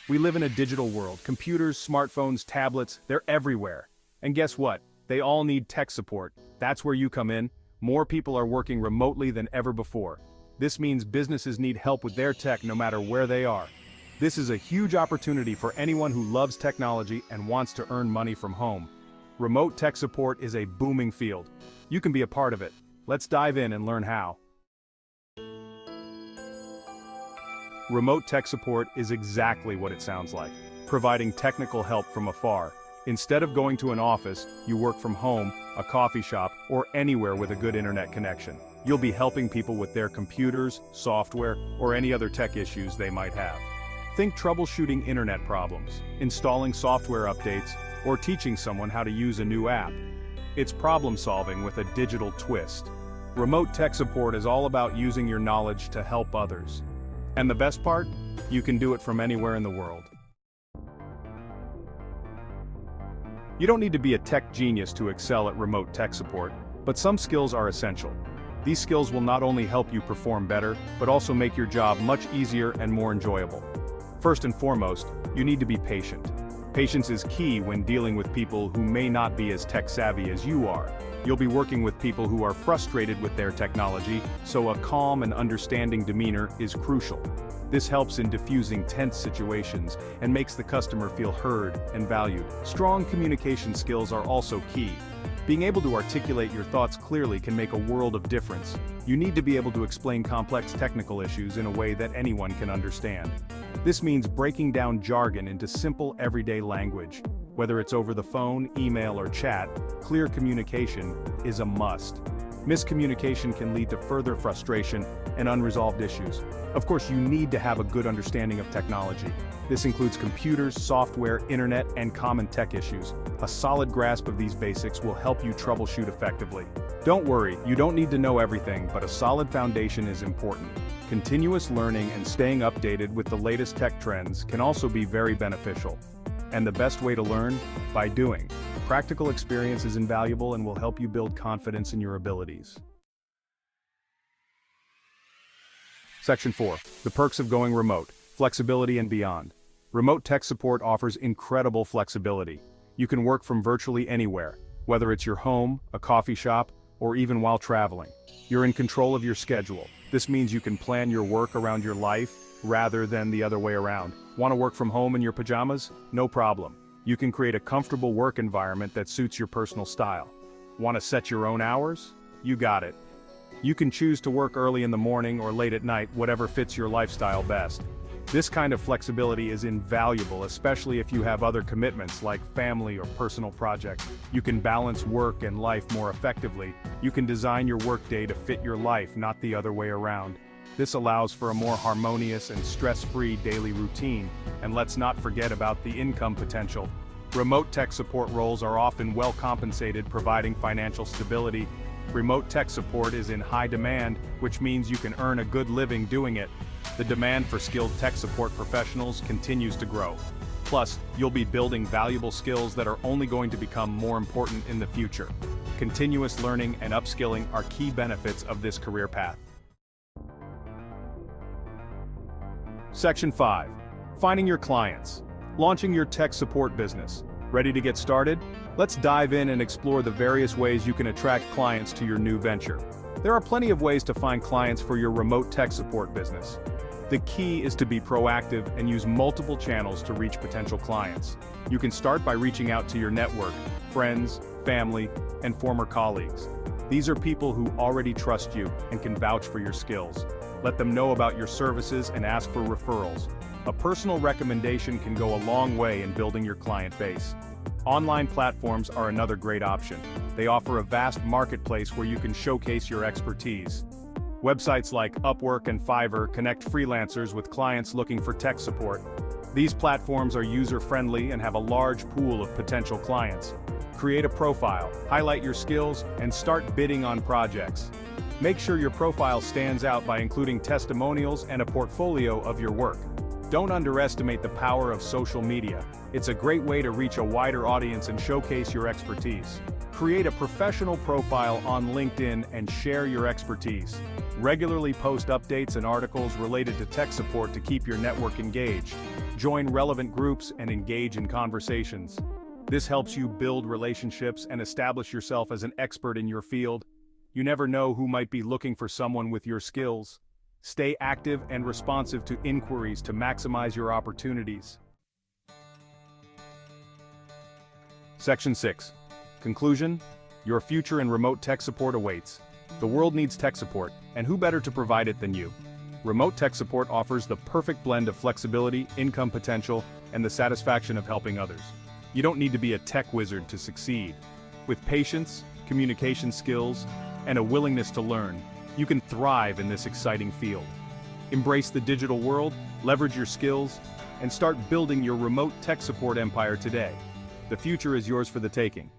We live in a digital world. Computers, smartphones, tablets, they're everywhere. And guess what? They all need tech support. That's where you come in. More people are working remotely than ever before. This means businesses need help with their tech no matter where they are. This is a huge opportunity for anyone who loves technology and wants to earn money from home. Remote tech support is a booming field. You can be a part of it. Let's dive in and learn how. Remote tech support is exactly what it sounds like, providing technical help from afar. Instead of going to an office, you work from home, a coffee shop, or anywhere with a good internet connection. You'll be helping people with their computers, software, or any other tech issues they might have. Think troubleshooting internet problems, installing software updates, or teaching someone how to use a new app. It's problem solving with a digital twist. Remote tech support is all about using your knowledge to help others. And the best part? You can do it from anywhere in the world. You don't need to be a tech genius to excel at remote tech support, but some skills are essential. These skills will not only help you perform better, but also make your job much easier and more enjoyable. First and foremost, you need to be patient. Patience is key when dealing with people who may not be as tech-savvy as you are. You'll be working with people who are frustrated with their technology, so a calm and understanding demeanor is crucial. This helps in diffusing tense situations and makes the customer feel heard and valued. Strong communication skills are also key. Being able to articulate your thoughts clearly can make a world of difference. You need to be able to explain complex technical issues in a way that anyone can understand. This means breaking down jargon into simple everyday language. Whether it's over the phone, email, or chat, clear communication is a must. Miscommunication can lead to further frustration and unresolved issues. Of course, you need to have a good understanding of technology. This includes computers, software, internet, and common tech issues. A solid grasp of these basics will help you troubleshoot effectively. Don't worry, you don't need to know everything, but a solid foundation is important. Continuous learning and staying updated with the latest tech trends can also be very beneficial. And the best way to learn? By doing. Practical experience is invaluable and will help you build confidence in your abilities. Section 4. The perks of going remote, flexibility and beyond. Remote tech support offers incredible flexibility. You can work from virtually anywhere, whether it's your home, a coffee shop, or even while traveling. You're in control of your schedule. This means you can plan your work around your life rather than the other way around. Want to work from home in your pajamas? No problem. You can create a comfortable work environment that suits your personal style. Want to set your own hours? You got it. You can choose to work early in the morning or late at night, whatever fits your lifestyle best. This kind of flexibility is invaluable, especially if you have other commitments like family or personal projects. You can balance work and life more effectively. You can design your workday to fit your life, not the other way around. This allows for a more harmonious and stress-free daily routine. And let's not forget about the income potential. Remote tech support roles are often well compensated, providing financial stability. Remote tech support is in high demand, which means you can earn a good living doing it. The demand for skilled tech support professionals continues to grow. Plus, you'll be building valuable skills that are only going to become more important in the future. Continuous learning and upskilling are key benefits of this career path. Section 5. Finding your clients. Launching your tech support business. Ready to get started? Let's dive in and explore the various ways you can attract clients to your new venture. There are plenty of ways to find clients for your remote tech support business. The key is to be proactive and use multiple channels to reach potential clients. You can start by reaching out to your network, friends, family, and former colleagues. These are people who already trust you and can vouch for your skills. Let them know about your services and ask for referrals. A personal recommendation can go a long way in building your client base. Online platforms are another great option. They offer a vast marketplace where you can showcase your expertise. Websites like Upwork and Fiverr connect freelancers with clients looking for tech support. These platforms are user-friendly and have a large pool of potential clients. Create a profile, highlight your skills, and start bidding on projects. Make sure your profile stands out by including testimonials and a portfolio of your work. Don't underestimate the power of social media. It's a great way to reach a wider audience and showcase your expertise. Create a professional profile on LinkedIn and share your expertise. Regularly post updates and articles related to tech support to keep your network engaged. Join relevant groups and engage in conversations. This helps you build relationships and establish yourself as an expert in your field. You never know who might be looking for someone with your skills. Stay active and responsive to inquiries to maximize your opportunities. Section 6. Conclusion: your future in remote tech support awaits. The world needs tech support, and who better to provide it than you? Remote tech support offers the perfect blend of flexibility, income potential, and the satisfaction of helping others. You don't need to be a tech wizard to succeed. With patience, communication skills, and a willingness to learn, you can thrive in this exciting field. Embrace the digital world, leverage your skills, and start building your remote tech support empire today. The future is yours for the taking.